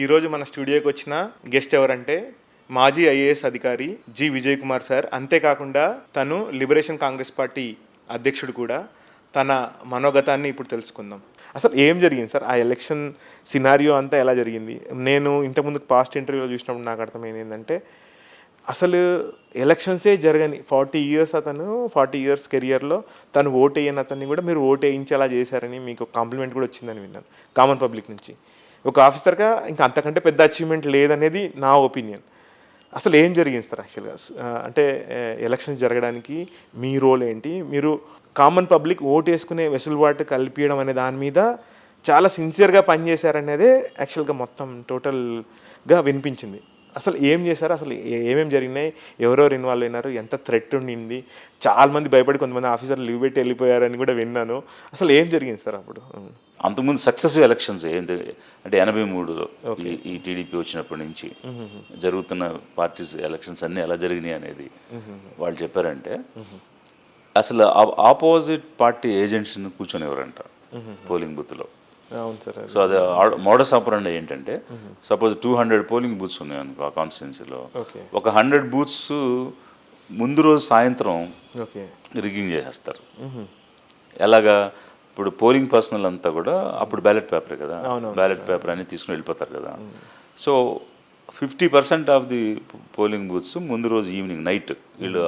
ఈరోజు మన స్టూడియోకి వచ్చిన గెస్ట్ ఎవరంటే మాజీ ఐఏఎస్ అధికారి జి విజయ్ కుమార్ సార్. అంతేకాకుండా తను లిబరేషన్ కాంగ్రెస్ పార్టీ అధ్యక్షుడు కూడా. తన మనోగతాన్ని ఇప్పుడు తెలుసుకుందాం. అసలు ఏం జరిగింది సార్, ఆ ఎలక్షన్ సినారియో అంతా ఎలా జరిగింది? నేను ఇంతకుముందు పాస్ట్ ఇంటర్వ్యూలో చూసినప్పుడు నాకు అర్థమైంది ఏంటంటే, అసలు ఎలక్షన్సే జరగని 40 ఇయర్స్ కెరియర్లో తను ఓట్ వేయని అతన్ని కూడా మీరు ఓట్ వేయించేలా చేశారని మీకు కాంప్లిమెంట్ కూడా వచ్చిందని విన్నాను కామన్ పబ్లిక్ నుంచి. ఒక ఆఫీసర్గా ఇంకా అంతకంటే పెద్ద అచీవ్మెంట్ లేదనేది నా ఒపీనియన్. అసలు ఏం జరిగింది సార్ యాక్చువల్గా? అంటే ఎలక్షన్ జరగడానికి మీ రోల్ ఏంటి? మీరు కామన్ పబ్లిక్ ఓటు వేసుకునే వెసులుబాటు కల్పించడం అనే దాని మీద చాలా సిన్సియర్గా పనిచేశారనేదే యాక్చువల్గా మొత్తం టోటల్గా వినిపించింది. అసలు ఏం చేశారు? అసలు ఏమేమి జరిగినాయి? ఎవరెవరు ఇన్వాల్వ్ అయినారు? ఎంత థ్రెట్ ఉండింది? చాలామంది భయపడి కొంతమంది ఆఫీసర్లు లీవ్ పెట్టి వెళ్ళిపోయారని కూడా విన్నాను. అసలు ఏం జరిగింది సార్ అప్పుడు? అంతకుముందు సక్సెసివ్ ఎలక్షన్స్ ఏంటి అంటే 83లో ఈ టీడీపీ వచ్చినప్పటి నుంచి జరుగుతున్న పార్టీస్ ఎలక్షన్స్ అన్నీ ఎలా జరిగినాయి అనేది వాళ్ళు చెప్పారంటే, అసలు ఆపోజిట్ పార్టీ ఏజెంట్స్ని కూర్చొనివ్వరంట పోలింగ్ బూత్లో. అవును సార్. సో అది మోడస్ ఆపరండి ఏంటంటే, సపోజ్ 200 పోలింగ్ బూత్స్ ఉన్నాయి అనుకో ఆ కాన్స్టిట్యున్సీలో, ఒక 100 బూత్స్ ముందు రోజు సాయంత్రం రిగ్గింగ్ చేసేస్తారు. ఎలాగా? ఇప్పుడు పోలింగ్ పర్సనల్ అంతా కూడా అప్పుడు బ్యాలెట్ పేపరే కదా, బ్యాలెట్ పేపర్ అని తీసుకుని వెళ్ళిపోతారు కదా. So 50% of the polling booths ముందు రోజు ఈవినింగ్ నైట్ వీళ్ళు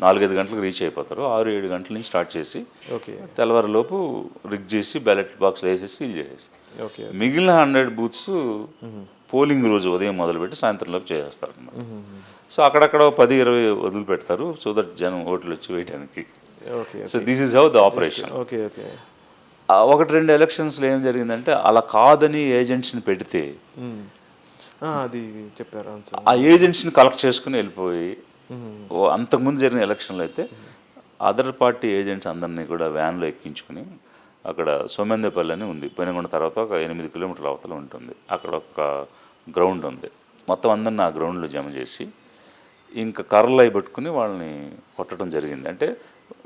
4-5 గంటలకు రీచ్ అయిపోతారు. 6-7 గంటల నుంచి స్టార్ట్ చేసి తెల్లవారులోపు రిగ్ చేసి బ్యాలెట్ బాక్స్ వేసేసి సీల్ చేసేస్తారు. మిగిలిన 100 బూత్స్ పోలింగ్ రోజు ఉదయం మొదలుపెట్టి సాయంత్రంలోపు చేసేస్తారు అన్నమాట. సో అక్కడక్కడ 10-20 వదిలిపెడతారు, సో దట్ జనం ఓట్లు వచ్చి వేయడానికి. So this is how the operation. 1-2 ఎలక్షన్స్లో ఏం జరిగిందంటే, అలా కాదని ఏజెంట్స్ని పెడితే అది చెప్పారు. ఆ ఏజెంట్స్ని కలెక్ట్ చేసుకుని వెళ్ళిపోయి, అంతకుముందు జరిగిన ఎలక్షన్లో అయితే అదర్ పార్టీ ఏజెంట్స్ అందరినీ కూడా వ్యాన్లో ఎక్కించుకుని అక్కడ సోమేందేపల్లి అని ఉంది, పెనుగొండ తర్వాత ఒక 8 కిలోమీటర్ల అవతల ఉంటుంది, అక్కడ ఒక గ్రౌండ్ ఉంది. మొత్తం అందరిని ఆ గ్రౌండ్లో జమ చేసి ఇంకా కర్రలు అవి పట్టుకుని వాళ్ళని కొట్టడం జరిగింది. అంటే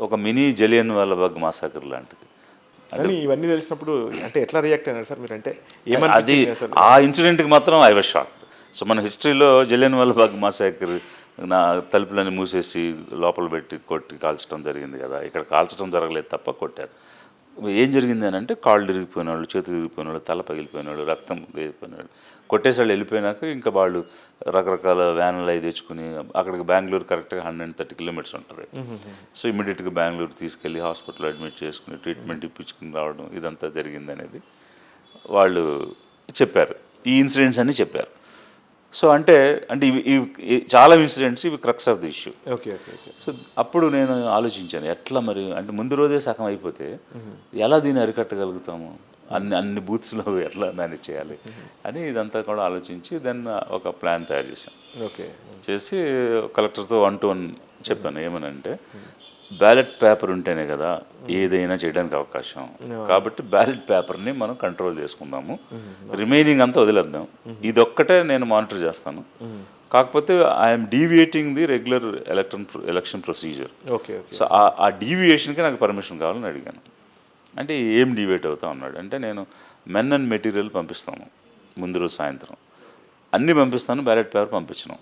ఒక మినీ జలియన్ వాలాబాగ్ మాసాకర్ లాంటిది. అంటే ఇవన్నీ తెలిసినప్పుడు అంటే ఎట్లా రియాక్ట్ అయినారు సార్ మీరు? అంటే అది ఆ ఇన్సిడెంట్కి మాత్రం ఐ వాజ్ షాక్డ్. సో మన హిస్టరీలో జలియన్ వాలాబాగ్ మాసాకర్ నా తలుపులని మూసేసి లోపల పెట్టి కొట్టి కాల్చడం జరిగింది కదా, ఇక్కడ కాల్చడం జరగలేదు తప్ప కొట్టారు. ఏం జరిగింది అని అంటే, కాళ్ళు ఇరిగిపోయిన వాళ్ళు, చేతులు ఇరిగిపోయిన వాళ్ళు, తల పగిలిపోయిన వాళ్ళు, రక్తం వేగిపోయిన వాళ్ళు, కొట్టేసి వాళ్ళు వెళ్ళిపోయినాక ఇంకా వాళ్ళు రకరకాల వ్యాన్లు అవి తెచ్చుకుని అక్కడికి బెంగళూరు కరెక్ట్గా 130 కిలోమీటర్స్ ఉంటుంది. సో ఇమ్మీడియట్గా బెంగళూరు తీసుకెళ్ళి హాస్పిటల్లో అడ్మిట్ చేసుకుని ట్రీట్మెంట్ ఇప్పించుకుని రావడం ఇదంతా జరిగింది అనేది వాళ్ళు చెప్పారు. ఈ ఇన్సిడెంట్స్ అన్నీ చెప్పారు. సో అంటే ఇవి చాలా ఇన్సిడెంట్స్, ఇవి crux of the issue. So అప్పుడు నేను ఆలోచించాను, ఎట్లా మరి అంటే ముందు రోజే సగం అయిపోతే ఎలా దీన్ని అరికట్టగలుగుతాము, అన్ని బూత్స్లో ఎట్లా మేనేజ్ చేయాలి అని ఇదంతా కూడా ఆలోచించి దెన్ ఒక ప్లాన్ తయారు చేశాను. చేసి కలెక్టర్తో 1-to-1 చెప్పాను. ఏమనంటే, బ్యాలెట్ పేపర్ ఉంటేనే కదా ఏదైనా చేయడానికి అవకాశం, కాబట్టి బ్యాలెట్ పేపర్ని మనం కంట్రోల్ చేసుకుందాము, రిమైనింగ్ అంతా వదిలేద్దాం, ఇదొక్కటే నేను మానిటర్ చేస్తాను. కాకపోతే I'm deviating the regular election procedure. So ఆ డీవియేషన్కి నాకు పర్మిషన్ కావాలని అడిగాను. అంటే ఏం డీవియేట్ అవుతా ఉన్నాడు అంటే, నేను మెన్ అండ్ మెటీరియల్ పంపిస్తాను ముందు రోజు సాయంత్రం, అన్నీ పంపిస్తాను, బ్యాలెట్ పేపర్ పంపించను.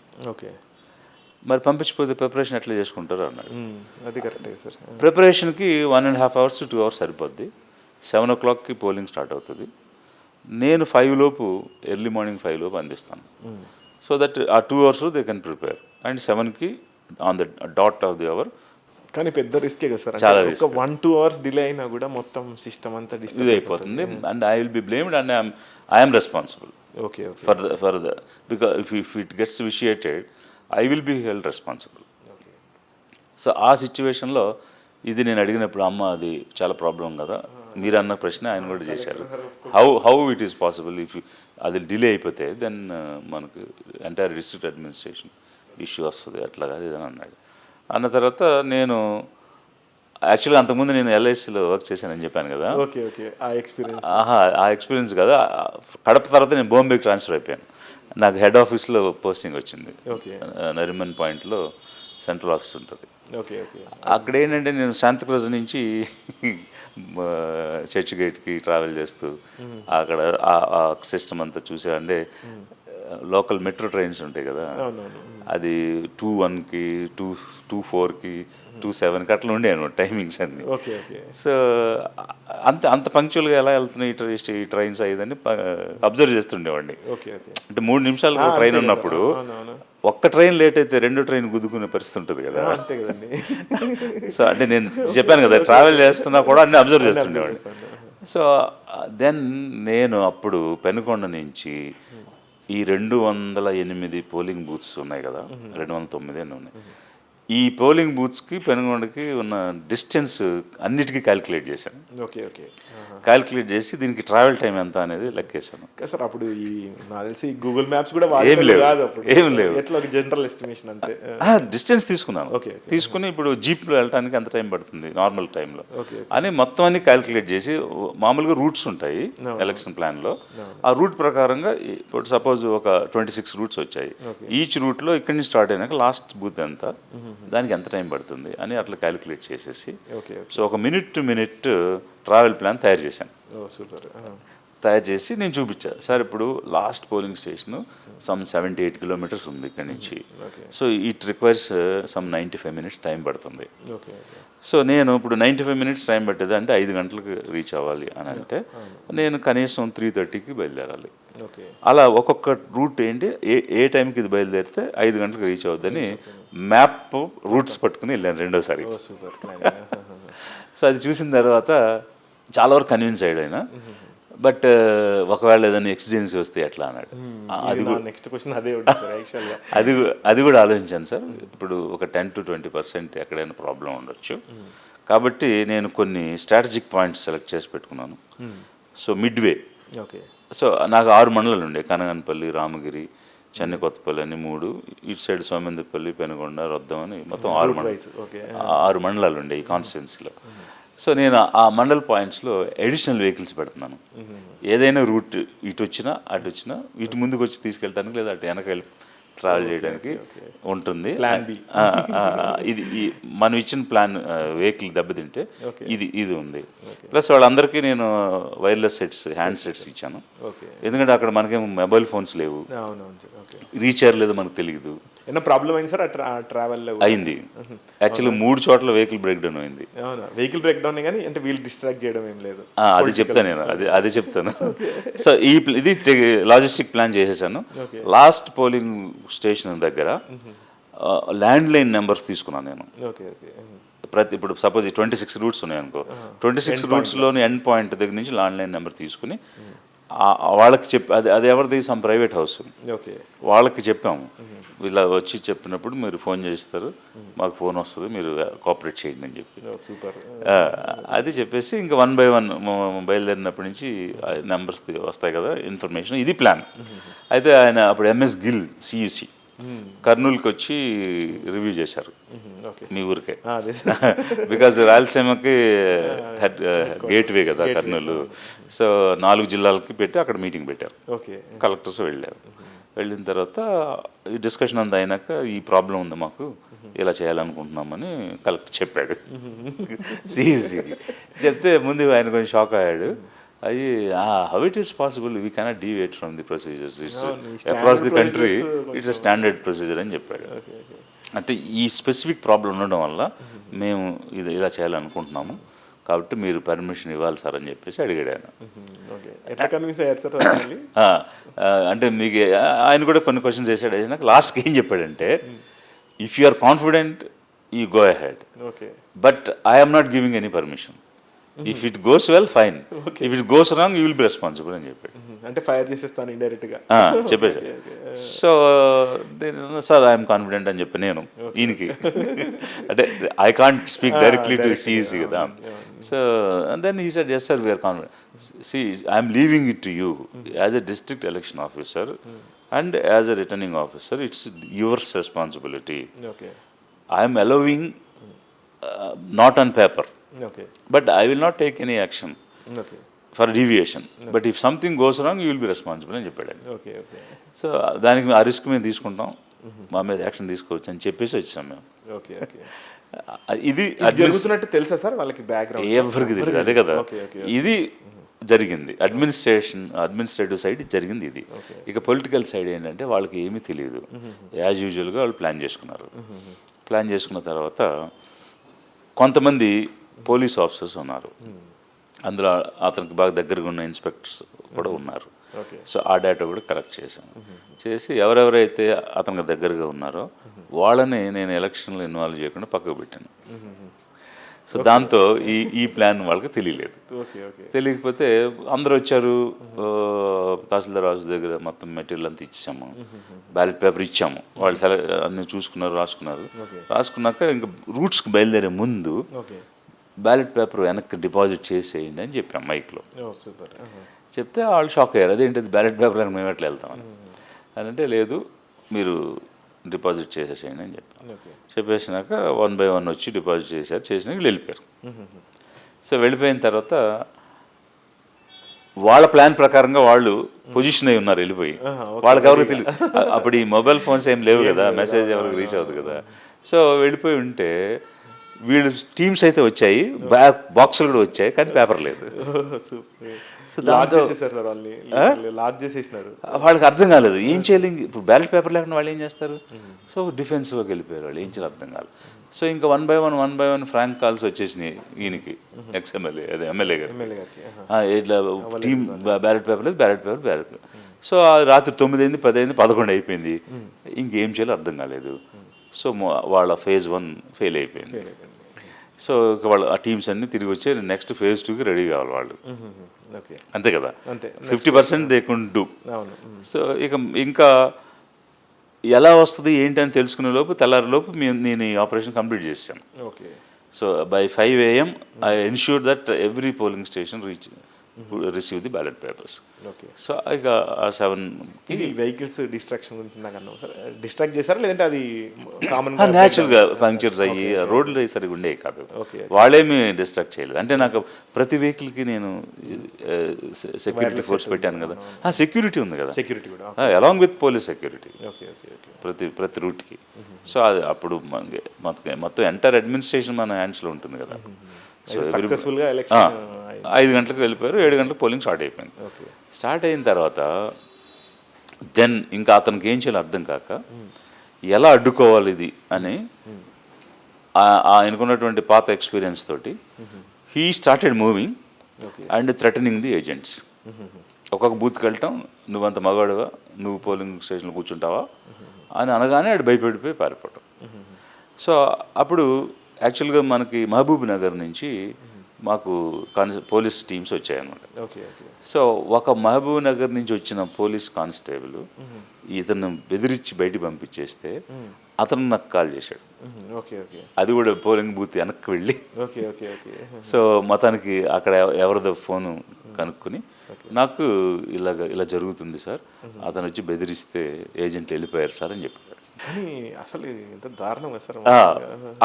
మరి పంపించిపోతే ప్రిపరేషన్ ఎట్లా చేసుకుంటారు అన్నాడు. అది కరెక్టే సార్. ప్రిపరేషన్కి 1.5 hours to 2 hours సరిపోద్ది. 7 o'clockకి పోలింగ్ స్టార్ట్ అవుతుంది. నేను 5 లోపు, ఎర్లీ మార్నింగ్ 5 లోపు అందిస్తాను. సో దట్ ఆ 2 hours they can prepare, and 7కి on the dot of the hour. కానీ పెద్ద రిస్కే కదా సార్, చాలా రిస్క్. 1-2 hours డిలే అయినా కూడా మొత్తం సిస్టమ్ అంతా డిస్టర్బ్ అయిపోతుంది. And I will be blamed and I'm responsible for the because if it gets vitiated I will be held responsible. So ఆ సిచ్యువేషన్లో ఇది నేను అడిగినప్పుడు, అమ్మ అది చాలా ప్రాబ్లం కదా, మీరు అన్న ప్రశ్న ఆయన కూడా చేశారు, how it is possible if అది డిలే అయిపోతే దెన్ మనకు ఎంటైర్ డిస్ట్రిక్ట్ అడ్మినిస్ట్రేషన్ ఇష్యూ వస్తుంది, అట్లా కాదు ఇదని అన్నాడు. అన్న తర్వాత నేను యాక్చువల్గా అంతకుముందు నేను ఎల్ఐసిలో వర్క్ చేశానని చెప్పాను కదా, ఆ ఎక్స్పీరియన్స్ కదా, కడప తర్వాత నేను బాంబేకి ట్రాన్స్ఫర్ అయిపోయాను. నాకు హెడ్ ఆఫీస్లో పోస్టింగ్ వచ్చింది, నరిమన్ పాయింట్లో సెంట్రల్ ఆఫీస్ ఉంటుంది. ఓకే ఓకే అక్కడ ఏంటంటే నేను శాంతక్రూజ్ నుంచి చర్చ్ గేట్కి ట్రావెల్ చేస్తూ అక్కడ ఆ సిస్టమ్ అంతా చూసా. అంటే లోకల్ మెట్రో ట్రైన్స్ ఉంటాయి కదా, అవునవును అది 2:1కి 2:4కి 2:7కి అట్లా ఉండే అనమాట టైమింగ్స్ అన్నీ. ఓకే ఓకే సో అంత పంక్చువల్గా ఎలా వెళ్తున్నాయి ఈ ట్రైన్స్ అయ్యేదని అబ్జర్వ్ చేస్తుండేవాడిని. ఓకే ఓకే అంటే 3 నిమిషాలకు ట్రైన్ ఉన్నప్పుడు అవునవును ఒక్క ట్రైన్ లేట్ అయితే 2 ట్రైన్ గుద్దుకునే పరిస్థితి ఉంటుంది కదా. అంతే కదండి. సో అంటే నేను చెప్పాను కదా, ట్రావెల్ చేస్తున్నా కూడా అన్ని అబ్జర్వ్ చేస్తుండేవాడిని. సో దెన్ నేను అప్పుడు పెనుకొండ నుంచి ఈ 208 పోలింగ్ బూత్స్ ఉన్నాయి కదా, 209 అని ఉన్నాయి. ఈ పోలింగ్ బూత్స్కి పెనుగొండకి ఉన్న డిస్టెన్స్ అన్నిటికీ క్యాలిక్యులేట్ చేశాను. ఓకే ఓకే క్యాలిక్యులేట్ చేసి దీనికి ట్రావెల్ టైం ఎంత అనేది లెక్కేశాను. సార్ అప్పుడు ఈ నాకు తెలిసి గూగుల్ మ్యాప్స్ కూడా ఏం లేవు, కాదు అప్పుడు. ఏం లేవు. ఎట్లా ఒక జనరల్ ఎస్టిమేషన్ అంతే. డిస్టెన్స్ తీసుకున్నాను. ఓకే తీసుకుని ఇప్పుడు జీప్లో వెళ్ళడానికి ఎంత టైం పడుతుంది నార్మల్ టైంలో ఓకే అని మొత్తం అన్ని క్యాలిక్యులేట్ చేసి, మామూలుగా రూట్స్ ఉంటాయి ఎలక్షన్ ప్లాన్లో, ఆ రూట్ ప్రకారంగా ఇప్పుడు సపోజ్ ఒక 26 రూట్స్ వచ్చాయి. ఈచ్ రూట్లో ఇక్కడి నుంచి స్టార్ట్ అయినాక లాస్ట్ బూత్ ఎంత, దానికి ఎంత టైం పడుతుంది అని అట్లా క్యాలిక్యులేట్ చేసేసి, ఓకే సో ఒక minute to minute travel plan తయారు చేశాను. ఓ సూపర్. తయారు చేసి నేను చూపించాను. సార్ ఇప్పుడు last polling station some 78 kilometres ఉంది ఇక్కడ నుంచి. So it requires some 95 minutes time పడుతుంది. ఓకే సో నేను ఇప్పుడు 95 మినిట్స్ టైం పట్టేది అంటే 5 గంటలకు రీచ్ అవ్వాలి అని అంటే నేను కనీసం 3:30కి బయలుదేరాలి. ఓకే అలా ఒక్కొక్క రూట్ ఏంటి, ఏ టైంకి ఇది బయలుదేరితే 5 గంటలకు రీచ్ అవుద్దని మ్యాప్ రూట్స్ పట్టుకుని వెళ్ళాను రెండోసారి. ఓ సూపర్ ప్లాన్. సో అది చూసిన తర్వాత చాలా వరకు కన్విన్స్ అయ్యాడు ఆయన. బట్ ఒకవేళ ఏదైనా ఎక్సిజెన్సీ వస్తే ఎట్లా అన్నాడు. అది నెక్స్ట్ క్వశ్చన్ అదే ఉంటుంది సార్ యాక్చువల్గా. అది కూడా ఆలోచించాను సార్. ఇప్పుడు ఒక 10 to 20% ఎక్కడైనా ప్రాబ్లం ఉండొచ్చు కాబట్టి నేను కొన్ని స్ట్రాటజిక్ పాయింట్స్ సెలెక్ట్ చేసి పెట్టుకున్నాను. సో మిడ్వే, ఓకే సో నాకు 6 మండలాలు ఉండే, కనగనపల్లి, రామగిరి, చెన్నై కొత్తపల్లి అని 3, ఇటు సైడ్ సోమేంద్రపల్లి, పెనుగొండ, రొద్దం అని మొత్తం 6 మండలాలు ఉండే ఈ కాన్స్టిట్యున్సీలో. సో నేను ఆ మండల్ పాయింట్స్లో అడిషనల్ వెహికల్స్ పెడుతున్నాను. ఏదైనా రూట్ ఇటు వచ్చినా అటు వచ్చినా ఇటు ముందుకు వచ్చి తీసుకెళ్ళడానికి లేదా అటు వెనక వెళ్ళి ట్రావెల్ చేయడానికి ఉంటుంది. ఇది మనం ఇచ్చిన ప్లాన్ వెహికల్ దెబ్బతింటే ఇది ఉంది. ప్లస్ వాళ్ళందరికీ నేను వైర్లెస్ సెట్స్, హ్యాండ్ సెట్స్ ఇచ్చాను. ఎందుకంటే అక్కడ మనకేమో మొబైల్ ఫోన్స్ లేవు, రీచ్ అయ్యలేదో మనకు తెలియదు. ఏమన్నా ప్రాబ్లం అయింది సార్ ట్రావెల్ అయింది. యాక్చువల్లీ 3 చోట్ల వెహికల్ బ్రేక్ డౌన్ అయింది. వెహికల్ బ్రేక్ డౌన్ కానీ అంటే వీళ్ళు డిస్ట్రాక్ట్ చేయడం ఏం లేదు. అది చెప్తాను నేను, అదే చెప్తాను. సో ఇది లాజిస్టిక్ ప్లాన్ చేసేసాను. లాస్ట్ పోలింగ్ స్టేషన్ దగ్గర ల్యాండ్ లైన్ నెంబర్స్ తీసుకున్నాను నేను. ఇప్పుడు సపోజ్ 26 రూట్స్ ఉన్నాయనుకో, 26 రూట్స్లోని ఎండ్ పాయింట్ దగ్గర నుంచి ల్యాండ్ లైన్ నెంబర్ తీసుకుని వాళ్ళకి చెప్పి, అది ఎవరిది, సమ్ ప్రైవేట్ హౌస్, వాళ్ళకి చెప్పాము. ఇలా వచ్చి చెప్పినప్పుడు మీరు ఫోన్ చేస్తారు, మాకు ఫోన్ వస్తుంది, మీరు కోఆపరేట్ చేయండి అని చెప్పి. సూపర్. అది చెప్పేసి ఇంకా 1 by 1 బయలుదేరినప్పటి నుంచి నెంబర్స్ వస్తాయి కదా, ఇన్ఫర్మేషన్. ఇది ప్లాన్. అయితే ఆయన అప్పుడు MS గిల్ సిఈసి కర్నూలుకి వచ్చి రివ్యూ చేశారు మీ ఊరికే. బికాజ్ రాయలసీమకి గేట్వే కదా కర్నూలు. సో 4 జిల్లాలకి పెట్టి అక్కడ మీటింగ్ పెట్టారు. కలెక్టర్స్ వెళ్ళారు. వెళ్ళిన తర్వాత ఈ డిస్కషన్ అంతా అయినాక ఈ ప్రాబ్లం ఉంది మాకు, ఇలా చేయాలనుకుంటున్నామని కలెక్టర్ చెప్పాడు సిఈసికి. చెప్తే ముందు ఆయన కొంచెం షాక్ అయ్యాడు. అది how it is possible, we cannot deviate from the procedures, it's across the country, it's a standard procedure అని చెప్పాడు. అంటే ఈ స్పెసిఫిక్ ప్రాబ్లం ఉండడం వల్ల మేము ఇలా చేయాలనుకుంటున్నాము, కాబట్టి మీరు పర్మిషన్ ఇవ్వాలి సార్ అని చెప్పేసి అడిగాడు ఆయన. అంటే మీకు ఆయన కూడా కొన్ని క్వశ్చన్స్ వేసాడు. నాకు లాస్ట్కి ఏం చెప్పాడంటే, if you are confident you go ahead, but I'm not giving any permission. If it goes well fine, if it goes wrong you will be responsible అని చెప్పాడు. అంటే ఫైర్ చేసేస్తాను ఇండైరెక్ట్గా చెప్పాడు. సో సార్ ఐఎమ్ కాన్ఫిడెంట్ అని చెప్పి నేను ఈయనకి, అంటే I can't speak directly to CEC కదా. So then he said yes sir we are confident. See, I am leaving it to you as a district election officer and as a returning officer, it's your responsibility. I am allowing not on paper, but I will not take any action for deviation, but if something goes wrong you will be responsible అని చెప్పాడు. So దానికి ఆ risk మేము తీసుకుంటాం, మా మీద action తీసుకోవచ్చు అని చెప్పేసి వచ్చాం మేము. ఓకే ఓకే ఇది జరుగుతున్నట్టు తెలుసా సార్ వాళ్ళకి బ్యాక్గ్రౌండ్? ఎవరికి తెలియదు, అదే కదా. ఓకే ఓకే ఇది జరిగింది అడ్మినిస్ట్రేటివ్ సైడ్ జరిగింది ఇది. ఇక పొలిటికల్ సైడ్ ఏంటంటే వాళ్ళకి ఏమీ తెలియదు. యాజ్ యూజువల్గా వాళ్ళు ప్లాన్ చేసుకున్నారు. ప్లాన్ చేసుకున్న తర్వాత కొంతమంది పోలీస్ ఆఫీసర్స్ ఉన్నారు, అందులో అతనికి బాగా దగ్గరగా ఉన్న ఇన్స్పెక్టర్స్ కూడా ఉన్నారు. ఓకే సో ఆ డేటా కూడా కలెక్ట్ చేశాను. చేసి ఎవరెవరైతే అతనికి దగ్గరగా ఉన్నారో వాళ్ళని నేను ఎలక్షన్లో ఇన్వాల్వ్ చేయకుండా పక్కకు పెట్టాను. సో దాంతో ఈ ప్లాన్ వాళ్ళకి తెలియలేదు. ఓకే ఓకే తెలియకపోతే అందరూ వచ్చారు, తహసీల్దార్ ఆఫీస్ దగ్గర మొత్తం మెటీరియల్ అంతా ఇచ్చాము, బ్యాలెట్ పేపర్ ఇచ్చాము. వాళ్ళు అన్నీ చూసుకున్నారు, రాసుకున్నాక ఇంకా రూట్స్కి బయలుదేరే ముందు ఓకే బ్యాలెట్ పేపర్ వెనక్కి డిపాజిట్ చేసేయండి అని చెప్పాం మైక్లో. సూపర్. చెప్తే వాళ్ళు షాక్ అయ్యారు, అదేంటిది బ్యాలెట్ పేపర్ మేము ఎట్లా వెళ్తామని. అని అంటే లేదు, మీరు డిపాజిట్ చేసేసేయండి అని చెప్పాను. చెప్పేసినాక 1 by 1 వచ్చి డిపాజిట్ చేసినాక వెళ్ళిపోయారు. సో వెళ్ళిపోయిన తర్వాత వాళ్ళ ప్లాన్ ప్రకారంగా వాళ్ళు పొజిషన్ అయి ఉన్నారు వెళ్ళిపోయి. వాళ్ళకి ఎవరికి తెలియదు, అప్పుడు ఈ మొబైల్ ఫోన్స్ ఏం లేవు కదా, మెసేజ్ ఎవరికి రీచ్ అవుతుంది కదా. సో వెళ్ళిపోయి ఉంటే వీళ్ళు టీమ్స్ అయితే వచ్చాయి, బాక్సులు కూడా వచ్చాయి, కానీ పేపర్ లేదు. సో దాంతో లాక్ చేసేసినారు. వాళ్ళకి అర్థం కాలేదు ఏం చేయాలి. ఇప్పుడు బ్యాలెట్ పేపర్ లేకుండా వాళ్ళు ఏం చేస్తారు. సో డిఫెన్స్లోకి వెళ్ళిపోయారు వాళ్ళు, ఏం చేయాలి అర్థం కాలేదు. సో ఇంకా 1 by 1 ఫ్రాంక్ కాల్స్ వచ్చేసినాయి ఈయనకి, ఎమ్మెల్యే గారు. ఇట్లా టీం బ్యాలెట్ పేపర్. సో రాత్రి 9 అయింది, 10 అయింది, 11 అయిపోయింది. ఇంకేం చేయాలో అర్థం కాలేదు. సో వాళ్ళ phase 1 ఫెయిల్ అయిపోయింది. సో ఇక వాళ్ళు ఆ టీమ్స్ అన్నీ తిరిగి వచ్చి నెక్స్ట్ phase 2కి రెడీ కావాలి వాళ్ళు. అంతే కదా, 50% దే కుడ్ డూ. సో ఇంకా ఎలా వస్తుంది ఏంటి అని తెలుసుకునే లోపు, తెల్లారి లోపు నేను ఈ ఆపరేషన్ కంప్లీట్ చేశాను. So by 5 AM I ensure that every polling station receive the ballot papers. So ఇక 7 ఇది వెహికల్స్ డిస్ట్రాక్షన్ గురించి నాకు అన్నాం సార్. డిస్ట్రాక్ట్ చేశారా లేదంటే అది కామన్ న్యాచురల్గా పంక్చర్స్ అయ్యి రోడ్లు సరిగా ఉండేవి కాదు, వాళ్ళేమి డిస్ట్రాక్ట్ చేయలేదు. అంటే నాకు ప్రతి వెహికల్కి నేను సెక్యూరిటీ ఫోర్స్ పెట్టాను కదా, సెక్యూరిటీ ఉంది కదా, సెక్యూరిటీ కూడా అలాంగ్ విత్ పోలీస్ సెక్యూరిటీ ప్రతి రూట్కి. సో అది అప్పుడు మొత్తం ఎంటైర్ అడ్మినిస్ట్రేషన్ మన హ్యాండ్స్లో ఉంటుంది కదా. సో సక్సెస్ఫుల్గా ఎలక్షన్ 5 గంటలకు వెళ్ళిపోయారు, 7 గంటలకు పోలింగ్ స్టార్ట్ అయిపోయింది. స్టార్ట్ అయిన తర్వాత దెన్ ఇంకా అతనికి ఏం చేయాలో అర్థం కాక ఎలా అడ్డుకోవాలి ఇది అని ఆయనకున్నటువంటి పాత ఎక్స్పీరియన్స్ తోటి he started moving and threatening the agents. ఒక్కొక్క బూత్కి వెళ్ళటం, నువ్వంత మగాడువా, నువ్వు పోలింగ్ స్టేషన్లో కూర్చుంటావా అని అనగానే ఆడు భయపడిపోయి పారిపోవటం. సో అప్పుడు యాక్చువల్గా మనకి మహబూబ్ నగర్ నుంచి మాకు పోలీస్ టీమ్స్ వచ్చాయన్నమాట. సో ఒక మహబూబ్ నగర్ నుంచి వచ్చిన పోలీస్ కానిస్టేబుల్ ఇతను బెదిరించి బయటికి పంపించేస్తే అతను నాకు కాల్ చేశాడు. అది కూడా పోలింగ్ బూత్ వెనక్కి వెళ్ళి. సో మొత్తానికి అక్కడ ఎవరిదో ఫోను కనుక్కొని నాకు ఇలా జరుగుతుంది సార్, అతను వచ్చి బెదిరిస్తే ఏజెంట్లు వెళ్ళిపోయారు సార్ అని చెప్పాడు. కానీ అసలు ఎంత దారుణం సార్.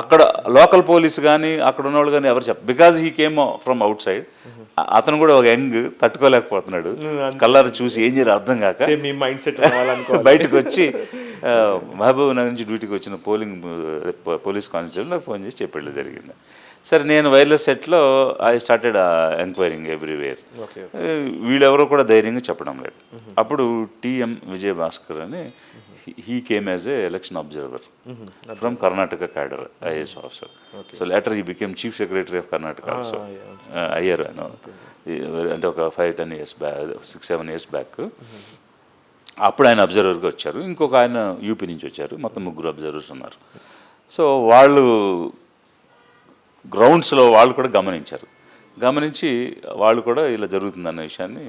అక్కడ లోకల్ పోలీస్ కానీ అక్కడ ఉన్నవాళ్ళు కానీ ఎవరు because he came from out side. అతను కూడా ఒక యంగ్, తట్టుకోలేకపోతున్నాడు, కలర్ చూసి ఏం చేయాలి అర్థం కాక మైండ్ సెట్ బయటకు వచ్చి మహబూబ్ నగర్ నుంచి డ్యూటీకి వచ్చిన పోలీస్ కానిస్టేబుల్ నాకు ఫోన్ చేసి చెప్పేది జరిగింది. సరే నేను వైర్లెస్ సెట్లో ఐ స్టార్టెడ్ ఎంక్వైరింగ్ ఎవ్రీవేర్. వీళ్ళెవరో కూడా ధైర్యంగా చెప్పడం లేదు. అప్పుడు టిఎం విజయభాస్కర్ అని he came as a election observer from Karnataka cadre, IAS officer. So later he became chief secretary of Karnataka also. Ayyar, అంటే ఒక 5-10 years బ్యాక్, 6-7 years బ్యాక్ అప్పుడు ఆయన అబ్జర్వర్గా వచ్చారు. ఇంకొక ఆయన యూపీ నుంచి వచ్చారు. మొత్తం 3 అబ్జర్వర్స్ ఉన్నారు. సో వాళ్ళు గ్రౌండ్స్లో వాళ్ళు కూడా గమనించి వాళ్ళు కూడా ఇలా జరుగుతుందన్న విషయాన్ని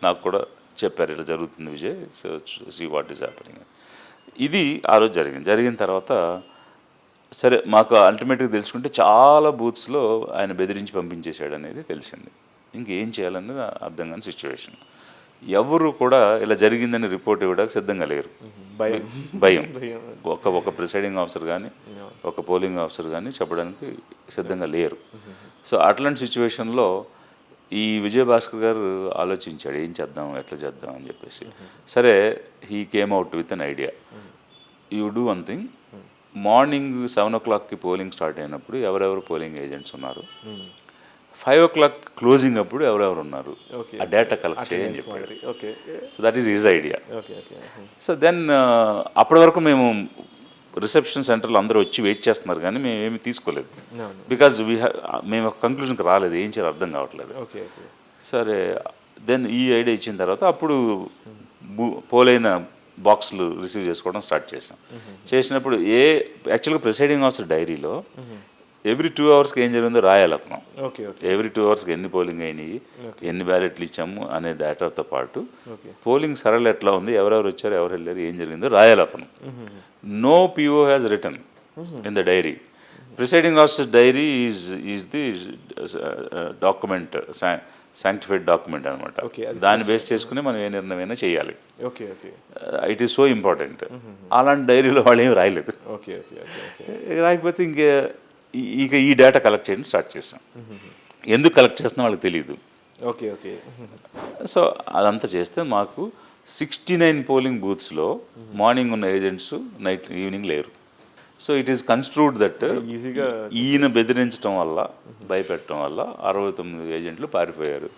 నాకు కూడా చెప్పారు, ఇలా జరుగుతుంది Vijay, so see what is happening. ఇది ఆ రోజు జరిగిన తర్వాత సరే మాకు అల్టిమేట్గా తెలుసుకుంటే చాలా బూత్స్లో ఆయన బెదిరించి పంపించేశాడు అనేది తెలిసింది. ఇంకేం చేయాలనేది అర్థం కాని సిచ్యువేషన్. ఎవరు కూడా ఇలా జరిగిందని రిపోర్ట్ ఇవ్వడానికి సిద్ధంగా లేరు. భయం. ఒక ప్రిసైడింగ్ ఆఫీసర్ కానీ ఒక పోలింగ్ ఆఫీసర్ కానీ చెప్పడానికి సిద్ధంగా లేరు. సో అట్లాంటి సిచ్యువేషన్లో ఈ విజయభాస్కర్ గారు ఆలోచించాడు ఏం చేద్దాం, ఎట్లా చేద్దాం అని చెప్పేసి. సరే he came out with an idea, you do one thing, morning 7 o'clockకి పోలింగ్ స్టార్ట్ అయినప్పుడు ఎవరెవరు పోలింగ్ ఏజెంట్స్ ఉన్నారు, 5 o'clock క్లోజింగ్ అప్పుడు ఎవరెవరు ఉన్నారు, ఓకే. ఆ డేటా కలెక్ట్ చేయని చెప్పాడు. Okay so that is his idea. Okay okay so then అప్పటి వరకు మేము రిసెప్షన్ సెంటర్లో అందరూ వచ్చి వెయిట్ చేస్తున్నారు కానీ మేము ఏమి తీసుకోలేదు. బికాజ్ మేము ఒక కంక్లూజన్కి రాలేదు, ఏం చేయాలో అర్థం కావట్లేదు. ఓకే ఓకే సరే దెన్ ఈ ఐడియా ఇచ్చిన తర్వాత అప్పుడు పోలైన బాక్సులు రిసీవ్ చేసుకోవడం స్టార్ట్ చేసాం. చేసినప్పుడు యాక్చువల్గా ప్రిసైడింగ్ ఆఫీసర్ డైరీలో ఎవ్రీ 2 hours ఏం జరిగిందో రాయాలి అతను. ఓకే ఓకే ఎవ్రీ 2 hours ఎన్ని పోలింగ్ అయినాయి, ఎన్ని బ్యాలెట్లు ఇచ్చాము అనే డేటాతో పాటు ఓకే పోలింగ్ సరళ ఎట్లా ఉంది, ఎవరెవరు వచ్చారు ఎవరు వెళ్ళారు ఏం జరిగిందో రాయాలి అతను. No PO has return in the diary. Presiding officer diary is the document, sanctified document అనమాట. Okay, దాన్ని బేస్ చేసుకుని మనం ఏ నిర్ణయమైనా చేయాలి. Okay okay it is so important. అలాంటి డైరీలో వాళ్ళు ఏం రాయలేదు. ఓకే ఓకే ఓకే రాకపోతే ఇక ఈ డేటా కలెక్ట్ చేయడం స్టార్ట్ చేసాం. ఎందుకు కలెక్ట్ చేస్తున్నా వాళ్ళకి తెలియదు. ఓకే ఓకే సో అదంతా చేస్తే మాకు 69 పోలింగ్ బూత్స్లో మార్నింగ్ ఉన్న ఏజెంట్స్ ఈవినింగ్ లేరు. So it is construed that ఈజీగా ఈయన బెదిరించడం వల్ల, భయపెట్టడం వల్ల 69 ఏజెంట్లు పారిపోయారు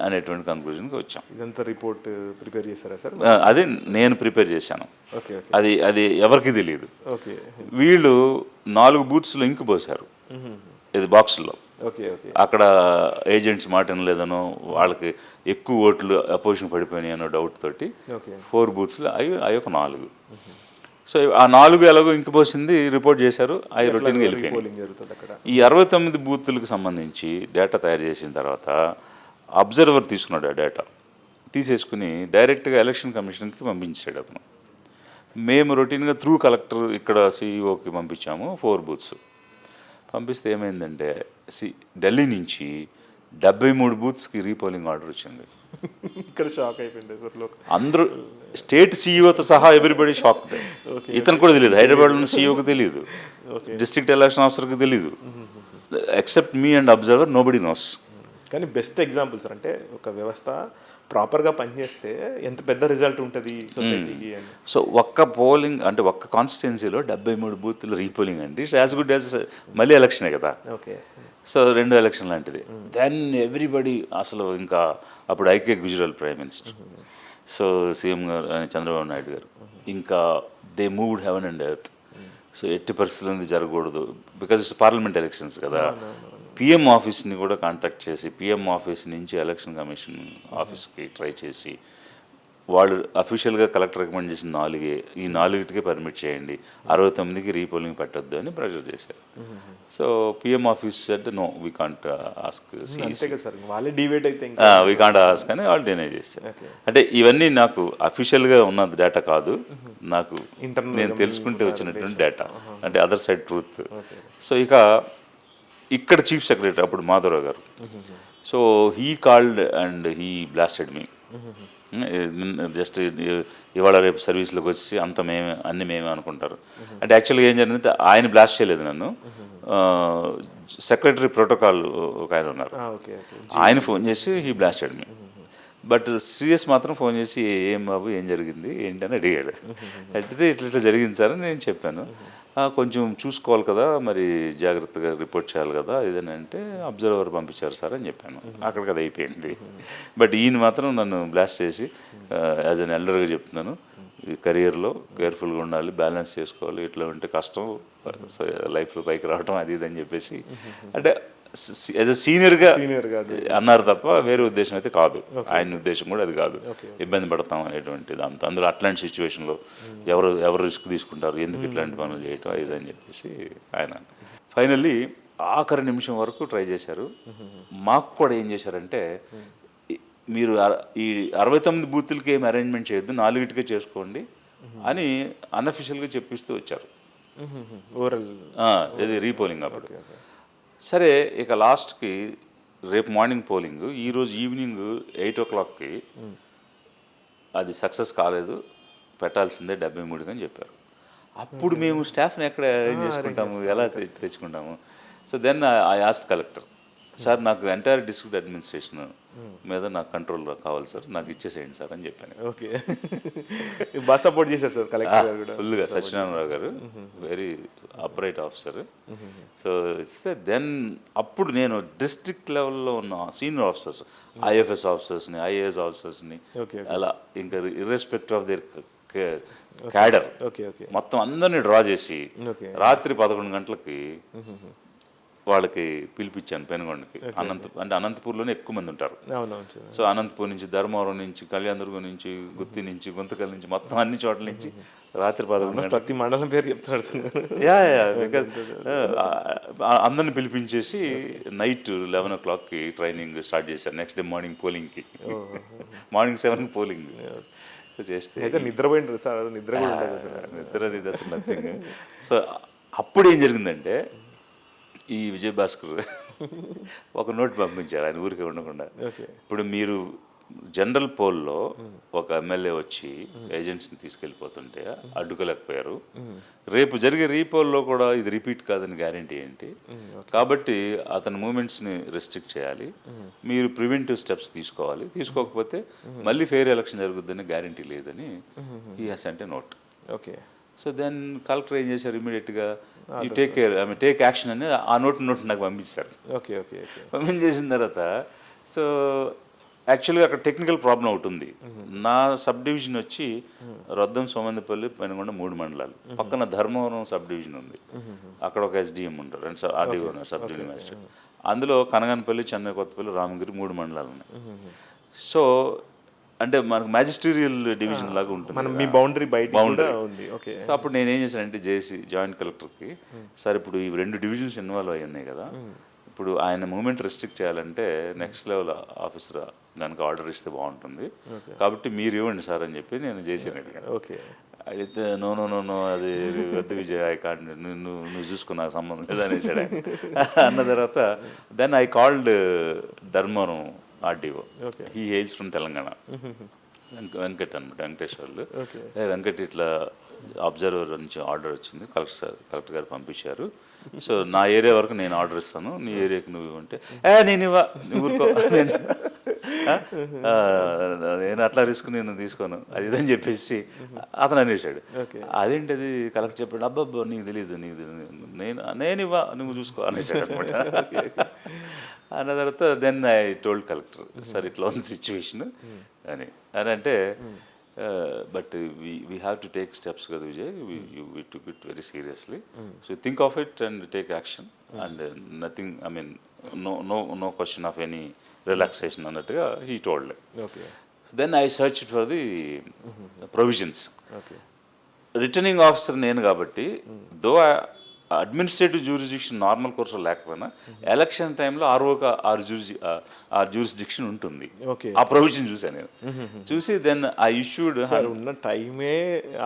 అనేటువంటి కంక్లూజన్కి వచ్చాం. ఇదంతా రిపోర్ట్ ప్రిపేర్ చేస్తారా సార్? అది నేను ప్రిపేర్ చేశాను. ఓకే ఓకే అది ఎవరికి తెలియదు. ఓకే వీళ్ళు 4 బూత్స్లో ఇంకు పోసారు ఇది బాక్స్లో. ఓకే ఓకే అక్కడ ఏజెంట్స్ మాట వినలేదనో, వాళ్ళకి ఎక్కువ ఓట్లు అపోజిషన్ పడిపోయినాయి అనో డౌట్ తోటి ఓకే 4 బూత్స్లో అవి ఒక 4. సో ఆ 4 ఎలాగో ఇంక పోసింది రిపోర్ట్ చేశారు, అవి రొటీన్గా వెళ్ళిపోయింది. పోలింగ్ జరుగుతుంది అక్కడ. ఈ 69 బూత్లకు సంబంధించి డేటా తయారు చేసిన తర్వాత అబ్జర్వర్ తీసుకున్నాడు. ఆ డేటా తీసేసుకుని డైరెక్ట్గా ఎలక్షన్ కమిషన్కి పంపించాడు అతను. మేము రొటీన్గా త్రూ కలెక్టర్ ఇక్కడ సిఇఓకి పంపించాము 4 బూత్స్. పంపిస్తే ఏమైందంటే ఢిల్లీ నుంచి 73 బూత్స్కి రీపోలింగ్ ఆర్డర్ వచ్చింది. ఇక్కడ షాక్ అయిపోయింది సార్. అందరూ స్టేట్ సీఈఓతో సహా ఎవ్రీబడి షాక్. ఇతను కూడా తెలియదు, హైదరాబాద్లో ఉన్న సీఈఓకి తెలియదు, డిస్ట్రిక్ట్ ఎలక్షన్ ఆఫీసర్కి తెలియదు, except me and observer nobody knows. కానీ బెస్ట్ ఎగ్జాంపుల్ సార్, అంటే ఒక వ్యవస్థ ప్రాపర్గా పనిచేస్తే ఎంత పెద్ద రిజల్ట్ ఉంటుంది సొసైటీకి అని. సో ఒక్క పోలింగ్ అంటే ఒక్క కాన్స్టిట్యున్సీలో 73 బూత్లు రీపోలింగ్ అండి. ఇట్స్ యాజ్ గుడ్ యాజ్ మళ్ళీ ఎలక్షనే కదా. ఓకే సో 2 ఎలక్షన్ లాంటిది. దెన్ ఎవ్రీబడి అసలు ఇంకా అప్పుడు IK Gujral prime minister, so CM గారు చంద్రబాబు నాయుడు గారు ఇంకా they moved heaven and earth. So ఎట్టి పరిస్థితుల్లో ఇది జరగకూడదు, బికాజ్ ఇట్స్ పార్లమెంట్ ఎలక్షన్స్ కదా. పిఎం ఆఫీస్ని కూడా కాంటాక్ట్ చేసి పిఎం ఆఫీస్ నుంచి ఎలక్షన్ కమిషన్ ఆఫీస్కి ట్రై చేసి వాళ్ళు అఫీషియల్గా కలెక్టర్ రికమెండ్ చేసిన 4 ఈ 4కే పర్మిట్ చేయండి, 69కి రీపోలింగ్ పెట్టొద్దు అని ప్రెషర్ చేశారు. So PM office said no we can't ask, వాళ్ళే డిబేట్ అయితే వీ కాంట్ ఆస్క్ అని వాళ్ళు డినై చేశారు. అంటే ఇవన్నీ నాకు అఫీషియల్గా ఉన్న డేటా కాదు, నాకు నేను తెలుసుకుంటే వచ్చినటువంటి డేటా, అంటే అదర్ సైడ్ ట్రూత్. సో ఇక్కడ చీఫ్ సెక్రటరీ అప్పుడు మాధవరావు గారు, so he called and he blasted me. Just ఇవాళ రేపు సర్వీస్లోకి వచ్చి అంత అన్ని మేమే అనుకుంటారు. అంటే యాక్చువల్గా ఏం జరిగిందంటే ఆయన బ్లాస్ట్ చేయలేదు నన్ను, సెక్రటరీ ప్రోటోకాల్ ఒక ఆయన ఉన్నారు, ఆయన ఫోన్ చేసి he blasted me. But CS మాత్రం ఫోన్ చేసి ఏం బాబు ఏం జరిగింది ఏంటి అని అడిగాడు. అడిగితే ఇట్లా జరిగింది సార్ అని నేను చెప్పాను. కొంచెం చూసుకోవాలి కదా, మరి జాగ్రత్తగా రిపోర్ట్ చేయాలి కదా ఇదని అంటే అబ్జర్వర్ పంపించారు సార్ అని చెప్పాను. అక్కడికి అది అయిపోయింది. బట్ ఈయన మాత్రం నన్ను బ్లాస్ట్ చేసి యాజ్ అన్ ఎల్డర్గా చెప్తున్నాను, ఈ కెరియర్లో కేర్ఫుల్గా ఉండాలి, బ్యాలెన్స్ చేసుకోవాలి, ఇట్లా ఉంటే కష్టం లైఫ్లో పైకి రావటం అది ఇది అని చెప్పేసి, అంటే యాజ్ అ సీనియర్గా అన్నారు తప్ప వేరే ఉద్దేశం అయితే కాదు. ఆయన ఉద్దేశం కూడా అది కాదు, ఇబ్బంది పడతాం అనేటువంటిది. అందులో అట్లాంటి సిచ్యువేషన్లో ఎవరు రిస్క్ తీసుకుంటారు, ఎందుకు ఇట్లాంటి పనులు చేయటం అది అని చెప్పేసి ఆయన ఫైనల్లీ ఆఖరి నిమిషం వరకు ట్రై చేశారు. మాకు కూడా ఏం చేశారంటే, మీరు ఈ 69 బూతులకి ఏం అరేంజ్మెంట్ చేయొద్దు, 4కే చేసుకోండి అని అన్అఫిషియల్గా చెప్పిస్తూ వచ్చారు. ఇది రీపోలింగ్ అప్పుడు. సరే ఇక లాస్ట్కి రేపు మార్నింగ్ పోలింగ్, ఈరోజు ఈవినింగ్ 8 o'clockకి అది సక్సెస్ కాలేదు, పెట్టాల్సిందే 73 అని చెప్పారు. అప్పుడు మేము స్టాఫ్ని ఎక్కడ అరేంజ్ చేసుకుంటాము, ఎలా తెచ్చుకుంటాము? So then I asked collector, sir నాకు ఎంటైర్ డిస్ట్రిక్ట్ అడ్మినిస్ట్రేషన్ మీద నాకు కంట్రోల్ కావాలి సార్, నాకు ఇచ్చేసేయండి సార్ అని చెప్పాను. ఓకే. బాగా సపోర్ట్ చేశారు సార్ కలెక్టర్ గారు కూడా. ఫుల్గా Satyanarayana Rao garu very upright officer. So ఇస్తే దెన్ అప్పుడు నేను డిస్ట్రిక్ట్ లెవెల్లో ఉన్న సీనియర్ ఆఫీసర్స్, ఐఎఫ్ఎస్ ఆఫీసర్స్ని, ఐఏఎస్ ఆఫీసర్స్ని, ఓకే. అలా ఇంకా irrespective of their cadre okay. Okay. మొత్తం అందరినీ డ్రా చేసి ఓకే. రాత్రి 11 గంటలకి వాళ్ళకి పిలిపించాను పెనుగొండకి. అనంతపూర్లోనే ఎక్కువ మంది ఉంటారు. అవునవును సార్. సో అనంతపూర్ నుంచి, ధర్మవరం నుంచి, కళ్యాణదుర్గం నుంచి, గుత్తి నుంచి, గుంతకల్ నుంచి, మొత్తం అన్ని చోట్ల నుంచి రాత్రి 11 గంటలకు ప్రతి మండలం పేరు చెప్తారు సార్. బికాజ్ అందరిని పిలిపించేసి నైట్ 11 o'clockకి ట్రైనింగ్ స్టార్ట్ చేశారు. నెక్స్ట్ డే మార్నింగ్ పోలింగ్కి, మార్నింగ్ 7కి పోలింగ్ చేస్తే అయితే నిద్రపోయింటారు సార్, నిద్ర కూడా ఉండదు సార్. నిద్ర అనేది అసలు నథింగ్. సో అప్పుడు ఏం జరిగిందంటే ఈ విజయభాస్కర్ ఒక నోట్ పంపించారు ఆయన ఊరికే ఉండకుండా. ఇప్పుడు మీరు జనరల్ పోల్లో ఒక ఎమ్మెల్యే వచ్చి ఏజెంట్స్ని తీసుకెళ్ళిపోతుంటే అడ్డుకోలేకపోయారు, రేపు జరిగే రీపోల్లో కూడా ఇది రిపీట్ కాదని గ్యారంటీ ఏంటి, కాబట్టి అతని మూమెంట్స్ని రెస్ట్రిక్ట్ చేయాలి, మీరు ప్రివెంటివ్ స్టెప్స్ తీసుకోవాలి, తీసుకోకపోతే మళ్ళీ ఫెయిర్ ఎలక్షన్ జరుగుద్దని గ్యారంటీ లేదని ఈ హస్ అంటే note. Okay. So then collector ఏం చేశారు, ఇమీడియట్గా you take care, take action అని ఆ నోట్ నాకు పంపించారు. ఓకే. ఓకే. పంపించేసిన తర్వాత సో యాక్చువల్గా అక్కడ టెక్నికల్ ప్రాబ్లం ఒకటి ఉంది. నా సబ్ డివిజన్ వచ్చి రొద్దం, సోమందిపల్లి, పెనుగొండ 3 మండలాలు. పక్కన ధర్మవరం సబ్ డివిజన్ ఉంది, అక్కడ ఒక ఎస్డిఎం ఉంటారు, 2 ఆర్డీఓ ఉన్నారు, సబ్ డివిజన్ మ్యాజిస్ట్రేట్. అందులో కనగానపల్లి, చెన్నై కొత్తపల్లి, రామగిరి 3 మండలాలు ఉన్నాయి. సో అంటే మనకు మ్యాజిస్ట్రీరియల్ డివిజన్ లాగా ఉంటుంది, మీ బౌండరీ బయట ఉంది. ఓకే. సో అప్పుడు నేను ఏం చేశానంటే జేసీ జాయింట్ కలెక్టర్కి, సార్ ఇప్పుడు ఈ 2 డివిజన్స్ ఇన్వాల్వ్ అయ్యి ఉన్నాయి కదా, ఇప్పుడు ఆయన మూమెంట్ రెస్ట్రిక్ట్ చేయాలంటే నెక్స్ట్ లెవెల్ ఆఫీసర్ దానికి ఆర్డర్ ఇస్తే బాగుంటుంది, కాబట్టి మీరు ఇవ్వండి సార్ అని చెప్పి నేను జేసీని అడిగాను. ఓకే. అయితే నో నో నో నో అది వద్దు విజయ్, ఐ కాంట్, నువ్వు చూసుకున్న సంబంధం లేదనేసాడు ఆయన. అన్న తర్వాత then I called Dharmavaram RDO, he hails from Telangana, Venkat అనమాట, వెంకటేశ్వర్లు. వెంకట్ ఇట్లా అబ్జర్వర్ నుంచి ఆర్డర్ వచ్చింది, కలెక్టర్ గారు పంపించారు, సో నా ఏరియా వరకు నేను ఆర్డర్ ఇస్తాను, నీ ఏరియాకి నువ్వు ఇవ్వంటే నేను ఇవ్వ, నువ్వు ఊరుకో, నేను అట్లా రిస్క్ నేను తీసుకోను అది ఇదని చెప్పేసి అతను అనేసాడు. అదేంటి అది కలెక్టర్ చెప్పాడు, అబ్బాబ్బా నీకు తెలియదు, నేను ఇవ్వ, నువ్వు చూసుకో అనేసాడు అనమాట. అన్న తర్వాత then I told collector, sir ఇట్లా ఉంది సిచ్యువేషన్ అని అంటే but we have to take steps కదా Vijay, we took it very seriously, so think of it and take action and nothing, I mean no question of any relaxation అన్నట్టుగా he told. Then I search for the provisions. Returning officer నేను కాబట్టి, దో administrative jurisdiction normal కోర్సులో లేకపోయినా election టైంలో ఆర్ఓకి ఆ jurisdiction ఉంటుంది. ఆ provision చూసాను నేను, చూసి దెన్ ఐ ఇష్యూడ్. ఉన్న టైమే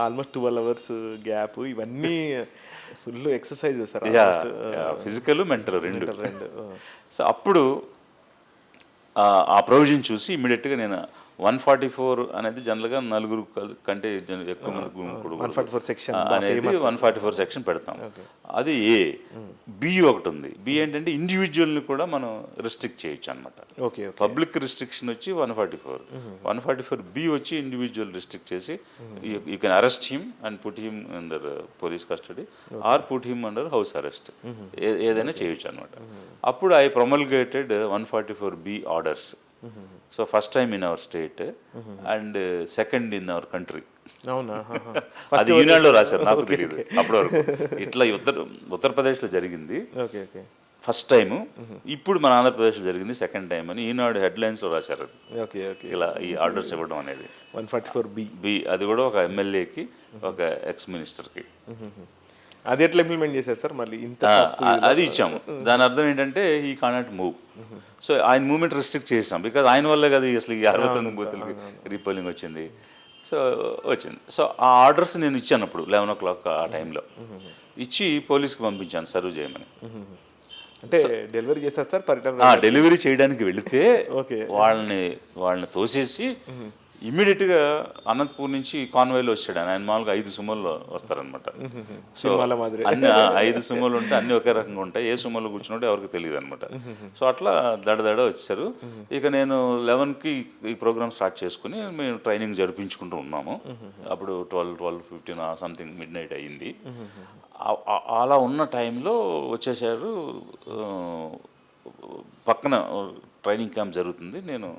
ఆల్మోస్ట్ 12 hours గ్యాప్, ఇవన్నీ full exercise sir, physical mental రెండు. సో అప్పుడు ఆ ప్రొవిజన్ చూసి ఇమ్మీడియట్గా నేను 144 అనేది జనరల్గా 4 కంటే ఎక్కువ మంది 144 సెక్షన్ అనేది 144 సెక్షన్ పెడతాం. అది ఏ. బి ఒకటి ఉంది. బి ఏంటంటే ఇండివిజువల్ని కూడా మనం రిస్ట్రిక్ట్ చేయొచ్చు అనమాట. పబ్లిక్ రిస్ట్రిక్షన్ వచ్చి 144. 144 బి వచ్చి ఇండివిజువల్ రిస్ట్రిక్ట్ చేసి you can arrest him and put him under police custody or put him under house arrest, ఏదైనా చేయొచ్చు అనమాట. అప్పుడు I promulgated 144 B orders. So first time in our state and second in our country. అది ఈనాడులో రాశారు, నాకు తెలియదు అప్పటి వరకు. ఇట్లా ఉత్తరప్రదేశ్లో జరిగింది ఫస్ట్ టైము, ఇప్పుడు మన ఆంధ్రప్రదేశ్లో జరిగింది సెకండ్ టైం అని ఈనాడు హెడ్లైన్స్లో రాశారు. ఇలా ఈ ఆర్డర్స్ ఇవ్వడం అనేది 144 బి, అది కూడా ఒక ఎమ్మెల్యేకి ఒక ఎక్స్ మినిస్టర్కి. అది ఎట్లా ఇంప్లిమెంట్ చేశారు సార్ మళ్ళీ? అది ఇచ్చాము. దాని అర్థం ఏంటంటే ఈ కానాట్ మూవ్. సో ఆయన మూవ్మెంట్ రెస్ట్రిక్ట్ చేసాం, బికాజ్ ఆయన వల్లే కదా అసలు ఈ 69 బూతులకి రీపోలింగ్ వచ్చింది. సో వచ్చింది. సో ఆ ఆర్డర్స్ నేను ఇచ్చాను అప్పుడు 11 o'clock ఆ టైంలో ఇచ్చి పోలీస్కి పంపించాను సర్వ్ చేయమని. అంటే డెలివరీ చేస్తారు సార్? డెలివరీ చేయడానికి వెళితే వాళ్ళని తోసేసి ఇమ్మీడియట్గా అనంతపూర్ నుంచి కాన్వాయ్లో వచ్చాడు ఆయన మామూలుగా 5 సుమోల్లో వస్తారనమాట. సో సినిమాల మాదిరి. అన్ని 5 సుమోలు ఉంటే అన్ని ఒకే రకంగా ఉంటాయి, ఏ సుమోలో కూర్చున్నట్టు ఎవరికి తెలియదు అనమాట. సో అట్లా దడ వచ్చేసారు. ఇక నేను 11కి ఈ ప్రోగ్రామ్ స్టార్ట్ చేసుకుని మేము ట్రైనింగ్ జరిపించుకుంటూ ఉన్నాము. అప్పుడు 12:15 సంథింగ్ మిడ్ నైట్ అయ్యింది. అలా ఉన్న టైంలో వచ్చేసారు. పక్కన ట్రైనింగ్ క్యాంప్ జరుగుతుంది, నేను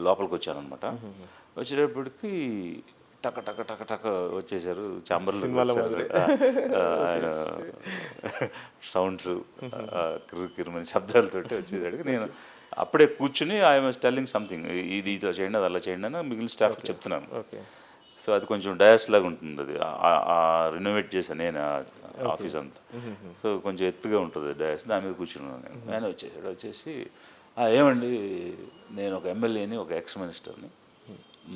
లోపలికి వచ్చానమాట. వచ్చేటప్పటికి టక టక టక టక వచ్చేసారు ఛాంబర్లో. ఆయన సౌండ్స్ కిరుకిరుమని శబ్దాలతోటి వచ్చేసరికి నేను అప్పుడే కూర్చుని ఐఎమ్ టెల్లింగ్ సంథింగ్, ఇది ఇట్లా చేయండి అది అలా చేయండి అని మిగిలిన స్టాఫ్కి చెప్తున్నాను. సో అది కొంచెం డయాస్ లాగా ఉంటుంది, అది రినోవేట్ చేశాను నేను ఆఫీస్ అంతా. సో కొంచెం ఎత్తుగా ఉంటుంది డయాస్, దాని మీద కూర్చున్నాను నేను. ఆయన వచ్చేసి ఏమండి, నేను ఒక ఎమ్మెల్యేని, ఒక ఎక్స్ మినిస్టర్ని,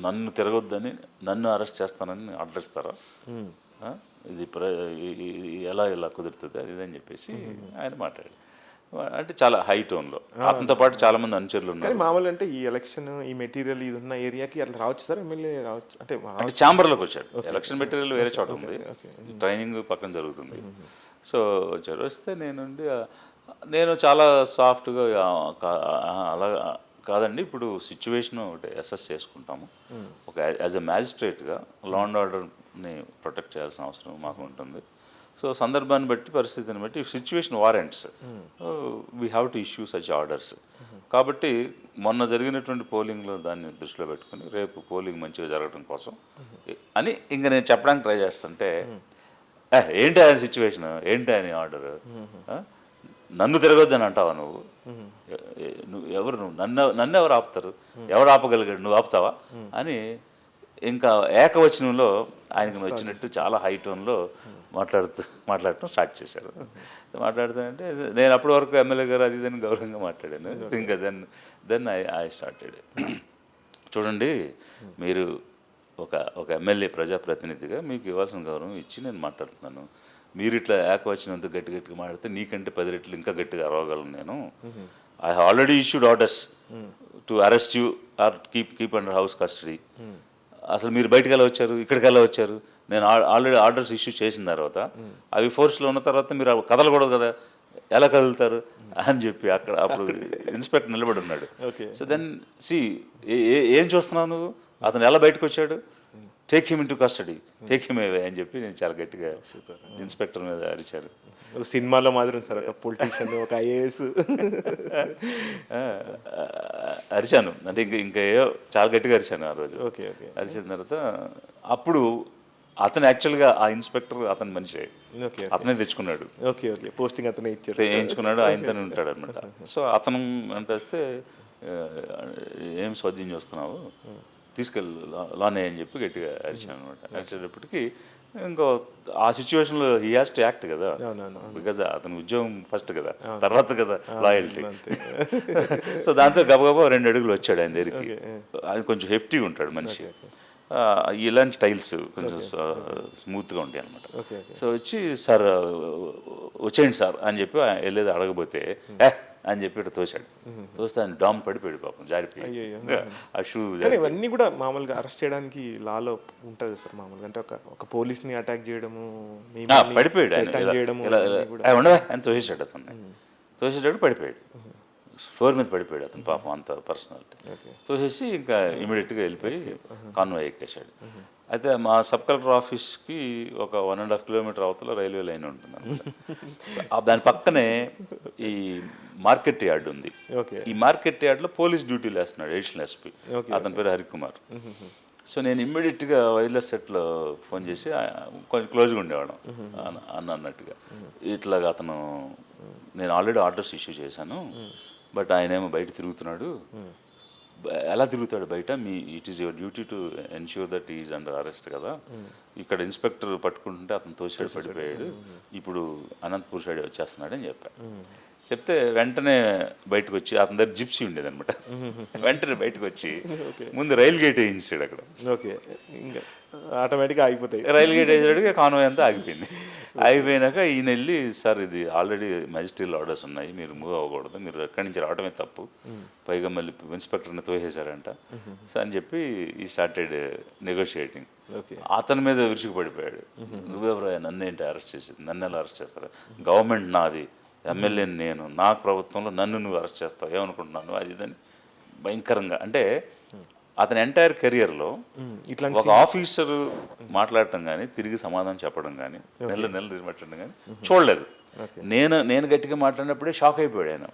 నన్ను తిరగొద్దని, నన్ను అరెస్ట్ చేస్తానని ఆర్డర్ ఇస్తారా, ఇది ఇలా కుదురుతుంది అది ఇదని చెప్పేసి ఆయన మాట్లాడి, అంటే చాలా హై టోన్లో. అతనితో పాటు చాలా మంది అనుచరులు ఉన్నారు. మామూలు అంటే ఈ ఎలక్షన్ ఈ మెటీరియల్ ఇది ఉన్న ఏరియాకి అట్లా రావచ్చు సార్, ఎమ్మెల్యే రావచ్చు అంటే ఛాంబర్లోకి వచ్చాడు. ఎలక్షన్ మెటీరియల్ వేరే చోట ఉంది, ట్రైనింగ్ పక్కన జరుగుతుంది. సో వచ్చాడు. వస్తే నేను చాలా సాఫ్ట్గా అలా కాదండి, ఇప్పుడు సిచ్యువేషన్ ఒకటి అసెస్ చేసుకుంటాము. ఒక యాజ్ ఎ మ్యాజిస్ట్రేట్గా లా అండ్ ఆర్డర్ని ప్రొటెక్ట్ చేయాల్సిన అవసరం మాకు ఉంటుంది. సో సందర్భాన్ని బట్టి, పరిస్థితిని బట్టి, situation warrants we have to issue such orders. కాబట్టి మొన్న జరిగినటువంటి పోలింగ్లో దాన్ని దృష్టిలో పెట్టుకుని రేపు పోలింగ్ మంచిగా జరగడం కోసం అని ఇంకా నేను చెప్పడానికి ట్రై చేస్తుంటే, ఏంటి ఆయన సిచ్యువేషన్, ఏంటి ఆయన ఆర్డర్, నన్ను తిరగొద్దని అంటావా నువ్వు ఎవరు, నన్ను ఎవరు ఆపుతారు, ఎవరు ఆపగలిగాడు, నువ్వు ఆపుతావా అని ఇంకా ఏకవచనంలో ఆయనకు వచ్చినట్టు చాలా హై టోన్లో మాట్లాడటం స్టార్ట్ చేశారు. మాట్లాడుతానంటే నేను అప్పటి వరకు ఎమ్మెల్యే గారు అది ఇదని గౌరవంగా మాట్లాడాను. ఇంకా దెన్ ఐ స్టార్టెడ్. చూడండి, మీరు ఒక ఎమ్మెల్యే ప్రజాప్రతినిధిగా మీకు ఇవ్వాల్సిన గౌరవం ఇచ్చి నేను మాట్లాడుతున్నాను. మీరు ఇట్లా ఏకవచనంత గట్టిగా మాట్లాడితే నీకంటే 10 రెట్లు ఇంకా గట్టిగా అరవగలను నేను. I already issued orders to arrest you or keep under house custody. అసలు మీరు బయటకు ఎలా వచ్చారు, ఇక్కడికి ఎలా వచ్చారు, నేను ఆల్రెడీ ఆర్డర్స్ ఇష్యూ చేసిన తర్వాత అవి ఫోర్స్లో ఉన్న తర్వాత మీరు కదలకూడదు కదా, ఎలా కదులుతారు అని చెప్పి అప్పుడు ఇన్స్పెక్టర్ నిలబడి ఉన్నాడు. సో దెన్ ఏం చూస్తున్నావు నువ్వు, అతను ఎలా బయటకు వచ్చాడు, take him in to custody, take him away అని చెప్పి నేను చాలా గట్టిగా ఇన్స్పెక్టర్ మీద అరిచారు. ఒక సినిమాలో మాత్రం సార్, ఒక పొలిటీషియన్, ఒక ఐఏఎస్ అరిచాను. అంటే ఇంకా చాలా గట్టిగా అరిచాను ఆ రోజు. అరిచిన తర్వాత అప్పుడు అతను యాక్చువల్గా ఆ ఇన్స్పెక్టర్ అతని మనిషి, అతనే తెచ్చుకున్నాడు. పోస్టింగ్ అతనే వేయించుకున్నాడు, ఆయనతోనే ఉంటాడు అనమాట. సో అతను అంటే వస్తే ఏం స్వాధీనం చేస్తున్నావు, తీసుకెళ్ళి లానే అని చెప్పి గట్టిగా అరిచాను అనమాట. అరిచేటప్పటికి ఇంకో ఆ సిచ్యువేషన్లో హీ హ్యాస్ టు యాక్ట్ కదా, బికాజ్ అతని ఉద్యోగం ఫస్ట్ కదా, తర్వాత కదా లాయల్టీ. సో దాంతో గబగబా 2 అడుగులు వచ్చాడు ఆయన దగ్గరికి. ఆయన కొంచెం హెఫ్టీగా ఉంటాడు మనిషి, ఇలాంటి స్టైల్స్ కొంచెం స్మూత్గా ఉంటాయి అనమాట. సో వచ్చి సార్ వచ్చేయండి సార్ అని చెప్పి వెళ్ళేది అడగబోతే అని చెప్పి ఇట్లా తోశాడు. తోస్తే ఆయన డామ్ పడిపోయాడు పాపం, జారిపోయి ఆ షూ. ఇవన్నీ కూడా మామూలుగా అరెస్ట్ చేయడానికి లాలో ఉంటుంది సార్. మామూలుగా అంటే ఒక పోలీస్ని అటాక్ చేయడము, పడిపోయాడు ఆయన తోసేసాడు, అతన్ని తోసేసాడు, పడిపోయాడు, ఫ్లోర్ మీద పడిపోయాడు అతను పాపం, అంత పర్సనాలిటీ. తోసేసి ఇంకా ఇమీడియట్గా వెళ్ళిపోయి కాన్వాయ్ ఎక్కేశాడు. అయితే మా సబ్ కలెక్టర్ ఆఫీస్కి ఒక 1.5 కిలోమీటర్ అవతల రైల్వే లైన్ ఉంటుంది అనమాట. దాని పక్కనే ఈ మార్కెట్ యార్డ్ ఉంది. ఈ మార్కెట్ యార్డ్లో పోలీస్ డ్యూటీలు వేస్తున్నాడు అడిషనల్ ఎస్పీ, అతని పేరు హరికుమార్. సో నేను ఇమ్మీడియట్గా వైర్లెస్ సెట్లో ఫోన్ చేసి కొంచెం క్లోజ్గా ఉండేవాడు అన్నట్టుగా, ఇట్లాగా అతను నేను ఆల్రెడీ ఆర్డర్స్ ఇష్యూ చేశాను, బట్ ఆయన ఏమో బయట తిరుగుతున్నాడు. ఎలా తిరుగుతాడు బయట, it is your duty to ensure that is under arrest కదా. ఇక్కడ ఇన్స్పెక్టర్ పట్టుకుంటుంటే అతను తోసాడు, పడిపోయాడు, ఇప్పుడు అనంతపూర్ సైడ్ వచ్చేస్తున్నాడు అని చెప్పాడు. చెప్తే వెంటనే బయటకు వచ్చి, అతని దగ్గర జిప్సీ ఉండేది అనమాట, వెంటనే బయటకు వచ్చి ముందు రైల్ గేట్ వేయించాడు అక్కడ. ఆటోమేటిక్గా ఆగిపోతాయి. రైల్ గేట్ వేసాడు, కాన్వాయ్ అంతా ఆగిపోయింది. అయిపోయినాక ఈయన వెళ్ళి సార్ ఇది ఆల్రెడీ మెజిస్ట్రియల్ ఆర్డర్స్ ఉన్నాయి, మీరు మూవ్ అవ్వకూడదు, మీరు ఎక్కడి నుంచి రావడమే తప్పు, పైగా మళ్ళీ ఇన్స్పెక్టర్ని తోసేశారంట సో అని చెప్పి ఈ స్టార్టెడ్ నెగోషియేటింగ్. అతని మీద విరుచుకుపడిపోయాడు, నువ్వెవరయ్యా నన్ను ఏంటి అరెస్ట్ చేసేది, నన్ను ఎలా అరెస్ట్ చేస్తారా, గవర్నమెంట్ నాది, ఎమ్మెల్యేని నేను, నా ప్రభుత్వంలో నన్ను నువ్వు అరెస్ట్ చేస్తావు ఏమనుకుంటున్నాను అది ఇదని భయంకరంగా. అంటే అతని ఎంటైర్ కెరియర్లో ఒక ఆఫీసర్ మాట్లాడటం కానీ తిరిగి సమాధానం చెప్పడం కానీ నెల పెట్టడం కానీ చూడలేదు. నేను గట్టిగా మాట్లాడినప్పుడే షాక్ అయిపోయాడు ఆయన.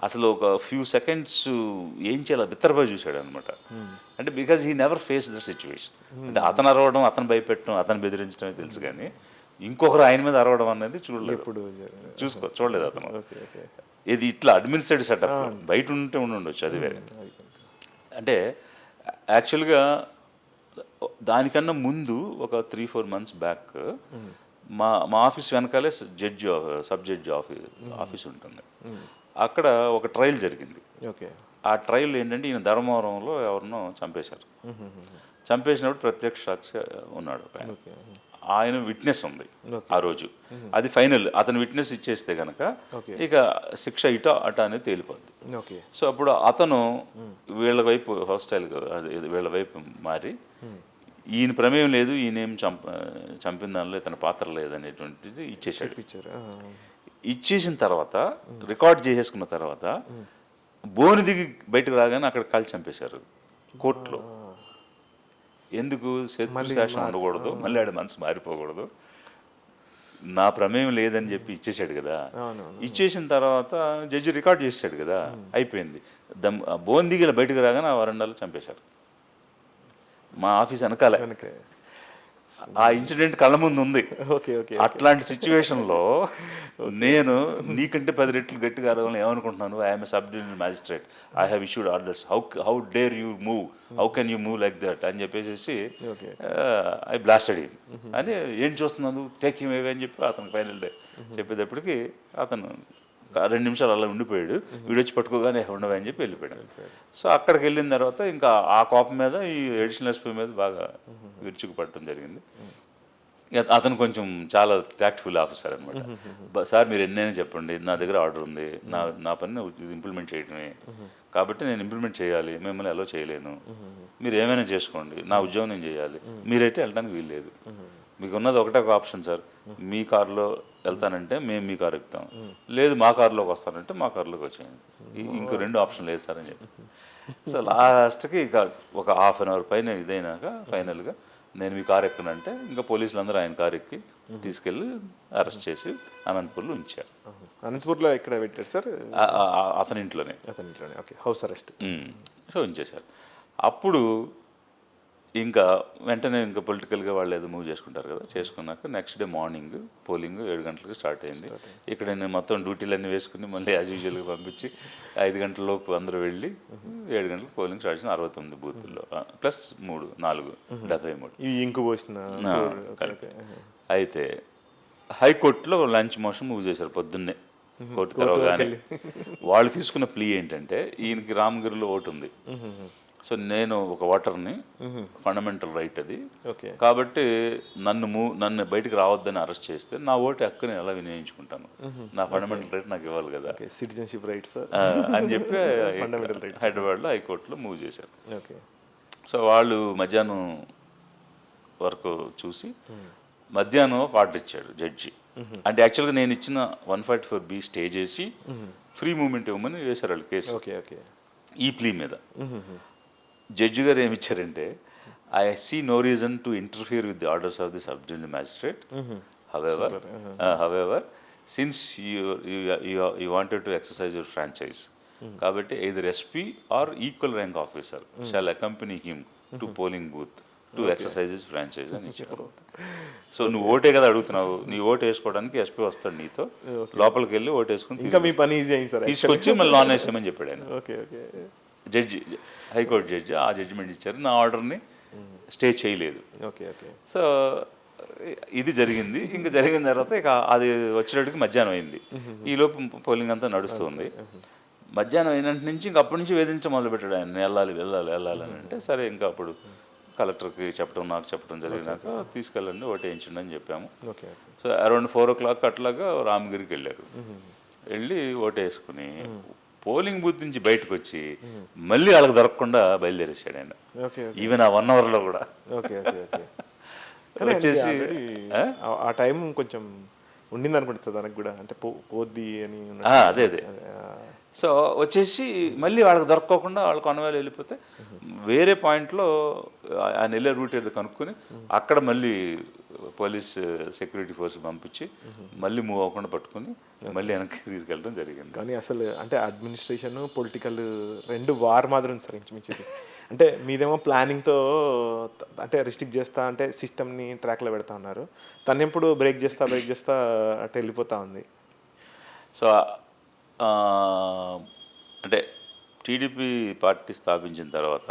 అసలు ఒక ఫ్యూ సెకండ్స్ ఏం చేయాలి బిత్తరపోయి చూశాడు అనమాట. అంటే because he never face the situation. అంటే అతను అరవడం, అతను భయపెట్టడం, అతను బెదిరించడమే తెలుసు కానీ ఇంకొకరు ఆయన మీద అరవడం అనేది చూడలేదు అతను. ఇది ఇట్లా అడ్మినిస్ట్రేటివ్ సెటప్ బయట ఉంటే ఉండొచ్చు అది వేరే. అంటే యాక్చువల్గా దానికన్నా ముందు ఒక 3-4 months బ్యాక్ మా ఆఫీస్ వెనకాలే సబ్ జడ్జి ఆఫీస్ ఉంటుంది. అక్కడ ఒక ట్రయల్ జరిగింది. ఆ ట్రయల్ ఏంటంటే ఈయన ధర్మవరంలో ఎవరినో చంపేశారు. చంపేసినప్పుడు ప్రత్యక్ష సాక్షి ఉన్నాడు ఆయన విట్నెస్ ఉంది ఆ రోజు. అది ఫైనల్. అతను విట్నెస్ ఇచ్చేస్తే కనుక ఇక శిక్ష అట అనేది తేలిపోద్ది. సో అప్పుడు అతను వీళ్ళ వైపు హాస్టైల్గా వీళ్ళ వైపు మారి ఈయన ప్రమేయం లేదు, ఈయనేం చంపిన దానిలో ఇతని పాత్ర లేదనేటువంటిది ఇచ్చేసాడు. ఇచ్చేసిన తర్వాత రికార్డ్ చేసేసుకున్న తర్వాత బోని దిగి బయటకు రాగానే అక్కడ కాల్చి చంపేశారు కోర్టులో. ఎందుకు? శత్రుశాసనం ఉండకూడదు, మళ్ళీ ఆడ మనసు మారిపోకూడదు, నా ప్రమేయం లేదని చెప్పి ఇచ్చేసాడు కదా. ఇచ్చేసిన తర్వాత జడ్జి రికార్డ్ చేసాడు కదా, అయిపోయింది. బోన్ దిగి బయటకు రాగానే ఆ వరండాలో చంపేశారు. మా ఆఫీస్ వెనకాల ఆ ఇన్సిడెంట్ కళ్ళ ముందు ఉంది. అట్లాంటి సిచ్యువేషన్లో నేను నీకంటే 10 రెట్లు గట్టిగా అడగాలని ఏమనుకుంటున్నాను? I'm sub divisional magistrate, I have issued orders, how dare you move, how can you move like that అని చెప్పేసి ఐ బ్లాస్టెడ్ హిమ్ అని. ఏం చూస్తున్నాను, టేక్ హిమ్ అవే అని చెప్పి అతనికి ఫైనల్ డే చెప్పేటప్పటికి అతను 2 నిమిషాలు అలా ఉండిపోయాడు. వీడొచ్చి పట్టుకోగానే ఉండవే అని చెప్పి వెళ్ళిపోయాడు. సో అక్కడికి వెళ్ళిన తర్వాత ఇంకా ఆ కోపం మీద ఈ అడిషనల్ ఎస్పీ మీద బాగా విరుచుకుపడటం జరిగింది. అతను కొంచెం చాలా ట్యాక్ట్ఫుల్ ఆఫీసర్ అనమాట. సార్ మీరు ఎన్నైనా చెప్పండి, నా దగ్గర ఆర్డర్ ఉంది, నా పని ఇంప్లిమెంట్ చేయడమే, కాబట్టి నేను ఇంప్లిమెంట్ చేయాలి, మిమ్మల్ని ఎలా చేయలేను, మీరు ఏమైనా చేసుకోండి, నా ఉద్యోగం నేను చేయాలి, మీరైతే వెళ్ళడానికి వీల్లేదు. మీకు ఉన్నది ఒకటే ఒక ఆప్షన్ సార్, మీ కారులో వెళ్తానంటే మేము మీ కారు ఎక్కుతాం, లేదు మా కారులోకి వస్తానంటే మా కారులోకి వచ్చేయండి, ఇంకో 2 ఆప్షన్ లేదు సార్ అని చెప్పి. సో లాస్ట్కి ఇక ఒక ½ an hour పైన ఇదైనాక ఫైనల్గా నేను మీ కారు ఎక్కనంటే ఇంకా పోలీసులు అందరూ ఆయన కారు ఎక్కి తీసుకెళ్ళి అరెస్ట్ చేసి అనంతపూర్లో ఉంచారు. అనంతపూర్లో ఎక్కడ పెట్టారు సార్? అతని ఇంట్లోనే. Okay, house arrest. సో ఉంచేశారు. అప్పుడు ఇంకా వెంటనే ఇంకా పొలిటికల్గా వాళ్ళు ఏదో మూవ్ చేసుకుంటారు కదా, చేసుకున్నాక నెక్స్ట్ డే మార్నింగ్ పోలింగ్ 7 గంటలకు స్టార్ట్ అయింది. ఇక్కడ నేను మొత్తం డ్యూటీలన్నీ వేసుకుని మళ్ళీ యాజ్ యూజువల్గా పంపించి 5 గంటల లోపు అందరూ వెళ్ళి 7 గంటలకు పోలింగ్ స్టార్ట్ చేసిన 69 బూతుల్లో ప్లస్ 4 73 ఇంకు పోసిన. అయితే హైకోర్టులో లంచ్ మోషన్ మూవ్ చేశారు పొద్దున్నే. కోర్టు తెరవగానే వాళ్ళు తీసుకున్న ప్లీ ఏంటంటే ఈయనకి రామగిరిలో ఓటు ఉంది, సో నేను ఒక ఓటర్ని, ఫండమెంటల్ రైట్ అది, కాబట్టి నన్ను బయటకు రావద్దని అరెస్ట్ చేస్తే నా ఓటు హక్కుని ఎలా వినియోగించుకుంటాను, నా ఫండమెంటల్ రైట్ నాకు ఇవ్వాలి కదా, సిటిజన్షిప్ రైట్స్ అని చెప్పి హైదరాబాద్లో హైకోర్టులో మూవ్ చేశారు. సో వాళ్ళు మధ్యాహ్నం వరకు చూసి మధ్యాహ్నం ఒక ఆర్డర్ ఇచ్చాడు జడ్జి. అంటే యాక్చువల్గా నేను ఇచ్చిన 144B స్టే చేసి ఫ్రీ మూవ్మెంట్ ఇవ్వమని వేశారు వాళ్ళు కేసు ఈ ప్లీ మీద. జడ్జి గారు ఏమి ఇచ్చారంటే, I see no reason to interfere with the orders of the sub divisional magistrate, however since you wanted to exercise your franchise, కాబట్టి either SP or equal rank officer shall accompany him to polling booth to exercise his franchise అని ఇచ్చారు. So నువ్వు ఓటే కదా అడుగుతున్నావు, నీ vote వేసుకోవడానికి SP వస్తాడు నీతో, లోపలికి వెళ్ళి ఓటు వేసుకుని ఇంకా మీ పని ఈజీ అయింది సార్, తీసుకొచ్చి మళ్ళీ నాన్ వేసామని చెప్పాడు ఆయన. జడ్జి, హైకోర్టు జడ్జి ఆ జడ్జిమెంట్ ఇచ్చారు. నా ఆర్డర్ని స్టే చేయలేదు. సో ఇది జరిగింది. ఇంకా జరిగిన తర్వాత ఇక అది వచ్చేటప్పటికి మధ్యాహ్నం అయింది. ఈలోపు పోలింగ్ అంతా నడుస్తుంది. మధ్యాహ్నం అయినటి నుంచి ఇంకా అప్పటి నుంచి వేధించ మొదలుపెట్టాడు ఆయన, వెళ్ళాలి అని అంటే సరే ఇంకా అప్పుడు కలెక్టర్కి చెప్పడం నాకు చెప్పడం జరిగినాక తీసుకెళ్ళండి ఓటు వేయించండి అని చెప్పాము. ఓకే. సో అరౌండ్ 4 o'clock అట్లాగా రామగిరికి వెళ్ళారు. వెళ్ళి ఓటు వేసుకుని పోలింగ్ బూత్ నుంచి బయటకు వచ్చి మళ్ళీ వాళ్ళకి దొరకకుండా బయలుదేరేసాడు ఆయన. ఓకే. ఈవెన్ ఆ 1 hourలో కూడా ఓకే. ఓకే. ఓకే. కానీ వచ్చేసి ఆ టైం కొంచెం ఉండింది అనుకుంటుంది తనకు కూడా, అంటే పోద్ది అని అదే సో వచ్చేసి మళ్ళీ వాళ్ళకి దొరకకుండా వాళ్ళు కొనవేలు వెళ్ళిపోతే వేరే పాయింట్లో ఆయన వెళ్ళే రూట్ ఏదో కనుక్కొని అక్కడ మళ్ళీ పోలీస్ సెక్యూరిటీ ఫోర్స్ పంపించి మళ్ళీ మూవ్ అవ్వకుండా పట్టుకొని మళ్ళీ వెనక్కి తీసుకెళ్ళడం జరిగింది. కానీ అసలు అంటే అడ్మినిస్ట్రేషన్ పొలిటికల్ రెండు వార్ మాదిరి ఉంది సార్ ఇంచుమించుది. అంటే మీదేమో ప్లానింగ్తో అంటే రిస్ట్రిక్ట్ చేస్తా అంటే సిస్టమ్ని ట్రాక్లో పెడతా ఉన్నారు, తను ఎప్పుడు బ్రేక్ చేస్తా అటు వెళ్ళిపోతా ఉంది. సో అంటే టీడీపీ పార్టీ స్థాపించిన తర్వాత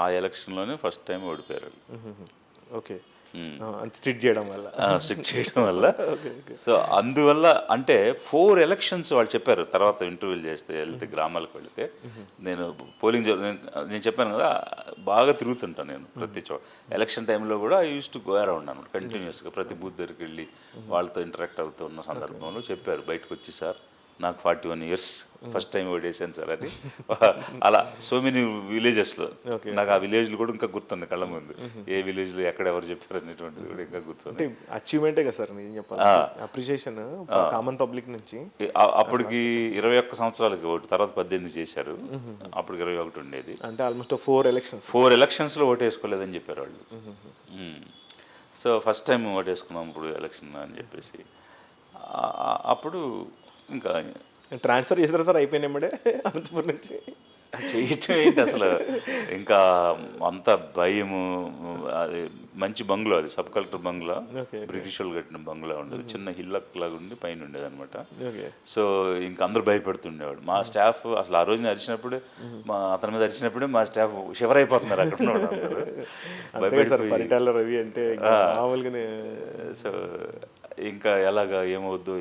ఆ ఎలక్షన్లోనే ఫస్ట్ టైం ఓడిపోయారు. ఓకే. స్ట్రిక్ట్ చేయడం వల్ల సో అందువల్ల అంటే 4 elections వాళ్ళు చెప్పారు. తర్వాత ఇంటర్వ్యూలు చేస్తే వెళ్తే గ్రామాలకు వెళితే నేను పోలింగ్ నేను చెప్పాను కదా బాగా తిరుగుతుంటాను నేను ప్రతి చోట. ఎలక్షన్ టైంలో కూడా I use to go around అన్నమాట కంటిన్యూస్గా ప్రతి బూత్ దగ్గరికి వెళ్ళి వాళ్ళతో ఇంటరాక్ట్ అవుతున్న సందర్భంలో చెప్పారు బయటకు వచ్చి సార్ నాకు 41 years ఫస్ట్ టైం ఓడేసాను సార్ అని. అలా సో మెనీ విలేజెస్లో నాకు ఆ విలేజ్లు కూడా ఇంకా గుర్తుంది కళ్ళ ముందు, ఏ విలేజ్లో ఎక్కడ ఎవరు చెప్పారు అనేటువంటిది కూడా ఇంకా గుర్తుంది. అచీవ్మెంటే కదా సార్ నేను చెప్పాలి, అప్రిషియేషన్ కామన్ పబ్లిక్ నుంచి. అప్పటికి 21 సంవత్సరాలకి ఓటు, తర్వాత 18 చేశారు, అప్పటికి 21 ఉండేది. అంటే ఆల్మోస్ట్ 4 electionsలో ఓటు వేసుకోలేదని చెప్పారు వాళ్ళు. సో ఫస్ట్ టైం ఓటు వేసుకున్నాం ఇప్పుడు ఎలక్షన్ అని చెప్పేసి అప్పుడు ఇంకా ట్రాన్స్ఫర్ చేసారా సార్ అయిపోయినాడే అనంతపురం నుంచి? చేయటం ఏంటి అసలు, ఇంకా అంత భయము. అది మంచి బంగ్లా, అది సబ్ కలెక్టర్ బంగ్లా, బ్రిటిష్ వాళ్ళు కట్టిన బంగ్లా ఉండేది, చిన్న హిల్లక్ లాగా ఉండి పైన ఉండేది అనమాట. సో ఇంకా అందరూ భయపడుతుండేవాడు. మా స్టాఫ్ అసలు ఆ రోజున అరిచినప్పుడే అతని మీద అరిచినప్పుడే మా స్టాఫ్ షివర్ అయిపోతున్నారు అక్కడ ఉన్నవాడు అందరూ భయపడిపోయి. రవి అంటే మామూలుగానే. సో ఇంకా ఎలాగా ఏమవుద్దు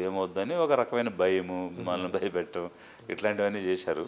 అని ఒక రకమైన భయము, మనల్ని భయపెట్టడం ఇట్లాంటివన్నీ చేశారు.